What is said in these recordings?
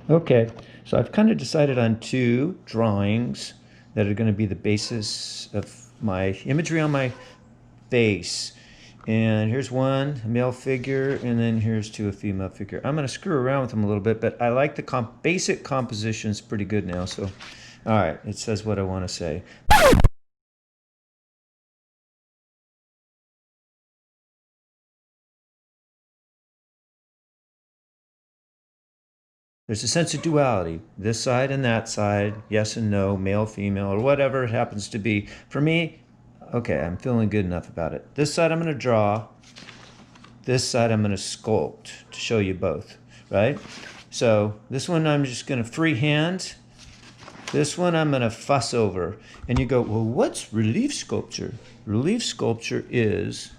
Okay, so I've kind of decided on two drawings that are going to be the basis of my imagery on my face. And here's one, a male figure, and then here's two, a female figure. I'm going to screw around with them a little bit, but I like the basic compositions pretty good now. So, all right, it says what I want to say. There's a sense of duality, this side and that side, yes and no, male, female, or whatever it happens to be. For me, okay, I'm feeling good enough about it. This side I'm going to draw, this side I'm going to sculpt to show you both, right? So this one I'm just going to freehand. This one I'm going to fuss over. And you go, well, what's relief sculpture? Relief sculpture is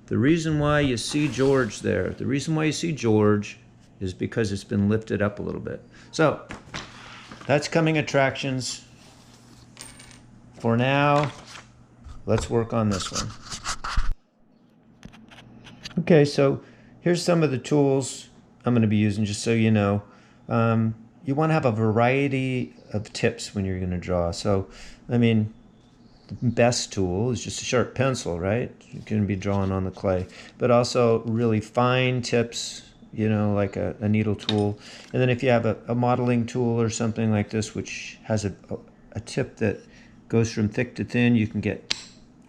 the reason why you see George there. The reason why you see George is because it's been lifted up a little bit. So that's coming attractions. For now, let's work on this one. Okay, so here's some of the tools I'm going to be using, just so you know. You want to have a variety of tips when you're going to draw. So, I mean, the best tool is just a sharp pencil, right? You can be drawing on the clay, but also really fine tips, you know, like a needle tool. And then if you have a modeling tool or something like this, which has a tip that goes from thick to thin, you can get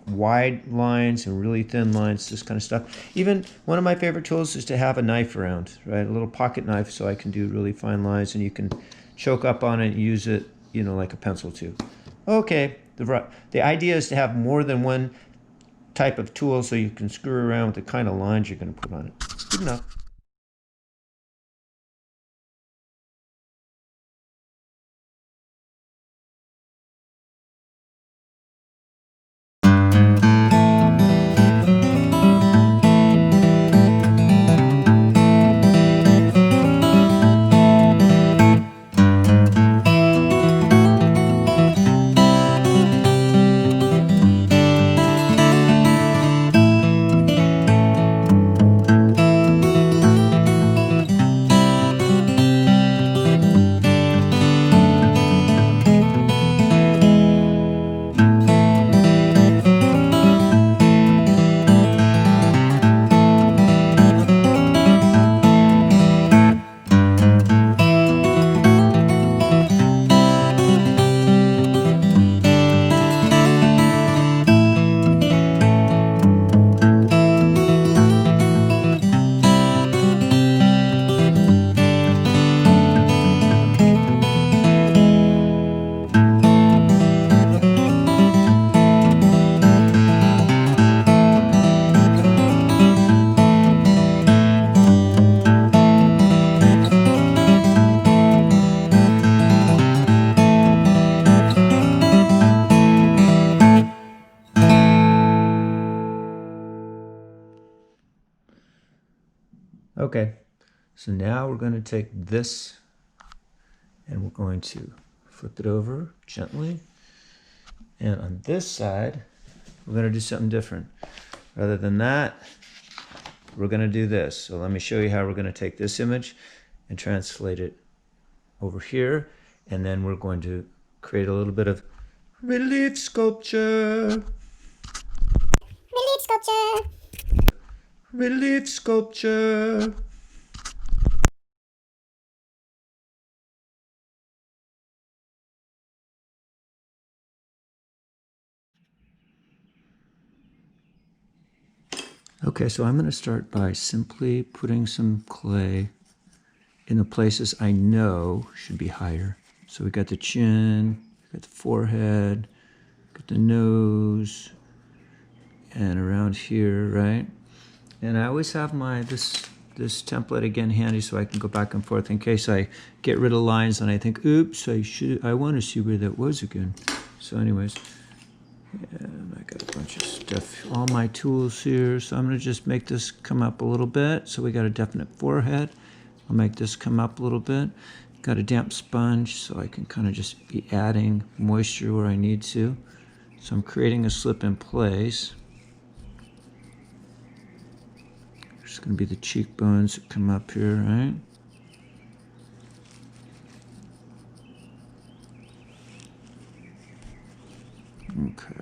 wide lines and really thin lines, this kind of stuff. Even one of my favorite tools is to have a knife around, right? A little pocket knife, so I can do really fine lines, and you can choke up on it and use it, you know, like a pencil too. Okay, the idea is to have more than one type of tool so you can screw around with the kind of lines you're going to put on it. Good enough. Okay, so now we're going to take this and we're going to flip it over gently. And on this side, we're going to do something different. Rather than that, we're going to do this. So let me show you how we're going to take this image and translate it over here. And then we're going to create a little bit of relief sculpture. Relief sculpture. Relief sculpture. Okay, so I'm going to start by simply putting some clay in the places I know should be higher. So we got the chin, we got the forehead, got the nose, and around here, right? And I always have my this template again handy so I can go back and forth in case I get rid of lines and I think, oops, I want to see where that was again. So anyways, and I got a bunch of stuff, all my tools here. So I'm going to just make this come up a little bit. So we got a definite forehead. I'll make this come up a little bit. Got a damp sponge, so I can kind of just be adding moisture where I need to. So I'm creating a slip in place. There's going to be the cheekbones that come up here, right? Okay.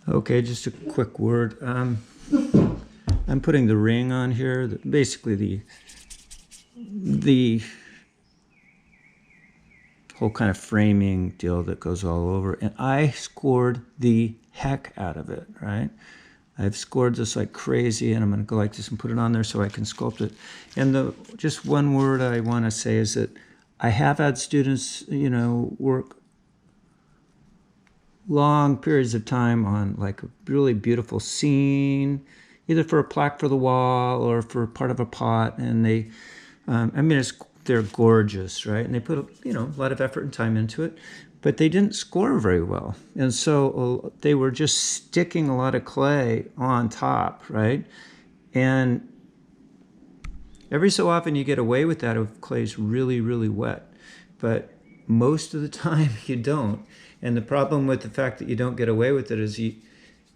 Okay, just a quick word. I'm putting the ring on here, basically the whole kind of framing deal that goes all over. And I scored the heck out of it, right? I've scored this like crazy, and I'm going to go like this and put it on there so I can sculpt it. And just one word I want to say is that I have had students, work long periods of time on like a really beautiful scene, either for a plaque for the wall or for part of a pot. And they're gorgeous, right? And they put a lot of effort and time into it, but they didn't score very well. And so they were just sticking a lot of clay on top, right? And every so often you get away with that if clay's really, really wet, but most of the time you don't. And the problem with the fact that you don't get away with it is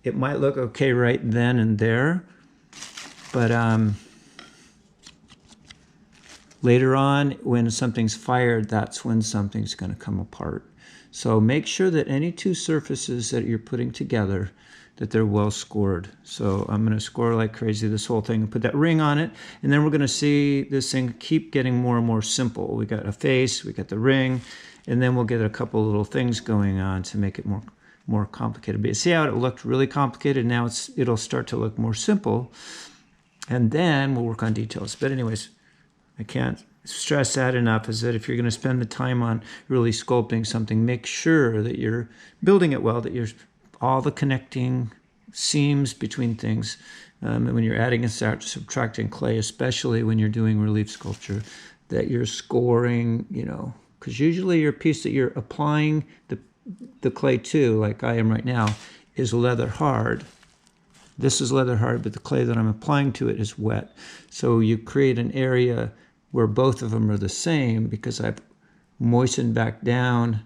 it might look okay right then and there, but later on when something's fired, that's when something's going to come apart. So make sure that any two surfaces that you're putting together, that they're well scored. So I'm going to score like crazy this whole thing and put that ring on it. And then we're going to see this thing keep getting more and more simple. We got a face, we got the ring, and then we'll get a couple little things going on to make it more complicated. But see how it looked really complicated? Now it'll start to look more simple. And then we'll work on details. But anyways, I can't stress that enough, is that if you're going to spend the time on really sculpting something, make sure that you're building it well, that you're all the connecting seams between things. And when you're adding and subtracting clay, especially when you're doing relief sculpture, that you're scoring, because usually your piece that you're applying the clay to, like I am right now, is leather hard. This is leather hard, but the clay that I'm applying to it is wet. So you create an area where both of them are the same because I've moistened back down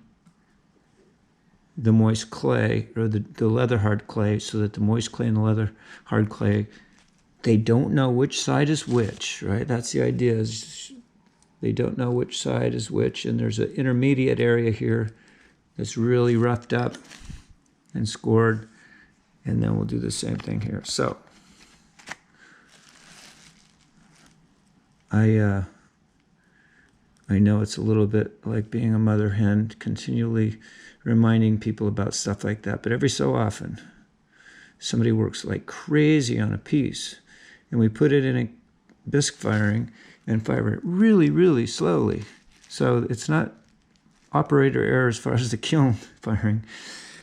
the moist clay, or the leather hard clay, so that the moist clay and the leather hard clay, they don't know which side is which, right? That's the idea, is they don't know which side is which, and there's an intermediate area here that's really roughed up and scored, and then we'll do the same thing here. So I know it's a little bit like being a mother hen, continually reminding people about stuff like that, but every so often somebody works like crazy on a piece, and we put it in a bisque firing and fire it really, really slowly. So it's not operator error as far as the kiln firing,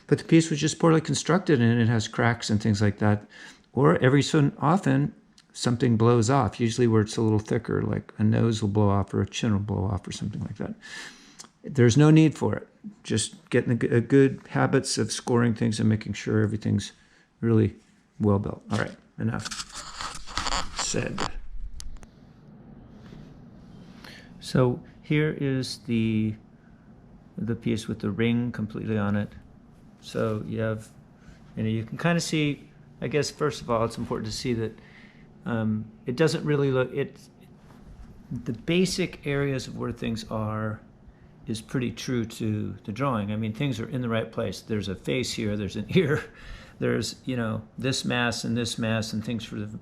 but the piece was just poorly constructed and it has cracks and things like that. Or every so often, something blows off, usually where it's a little thicker, like a nose will blow off or a chin will blow off or something like that. There's no need for it. Just getting a good habits of scoring things and making sure everything's really well built. All right, enough said. So here is the piece with the ring completely on it. So you have, you can kind of see, I guess first of all, it's important to see that it doesn't really look, the basic areas of where things are is pretty true to the drawing. I mean, things are in the right place. There's a face here, there's an ear, there's, this mass and things for the,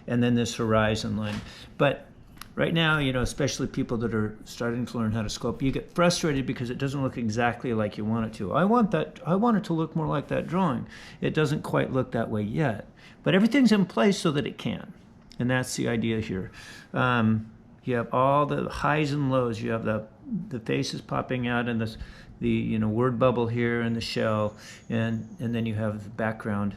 and then this horizon line. But right now, especially people that are starting to learn how to sculpt, you get frustrated because it doesn't look exactly like you want it to. I want it to look more like that drawing. It doesn't quite look that way yet. But everything's in place so that it can. And that's the idea here. You have all the highs and lows. You have the faces popping out and the word bubble here and the shell, and then you have the background.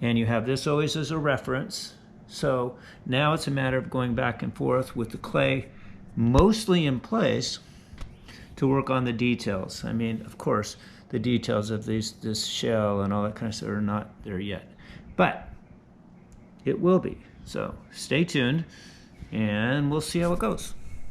And you have this always as a reference. So now it's a matter of going back and forth with the clay mostly in place to work on the details. I mean, of course, the details of this shell and all that kind of stuff are not there yet. But it will be. So stay tuned and we'll see how it goes.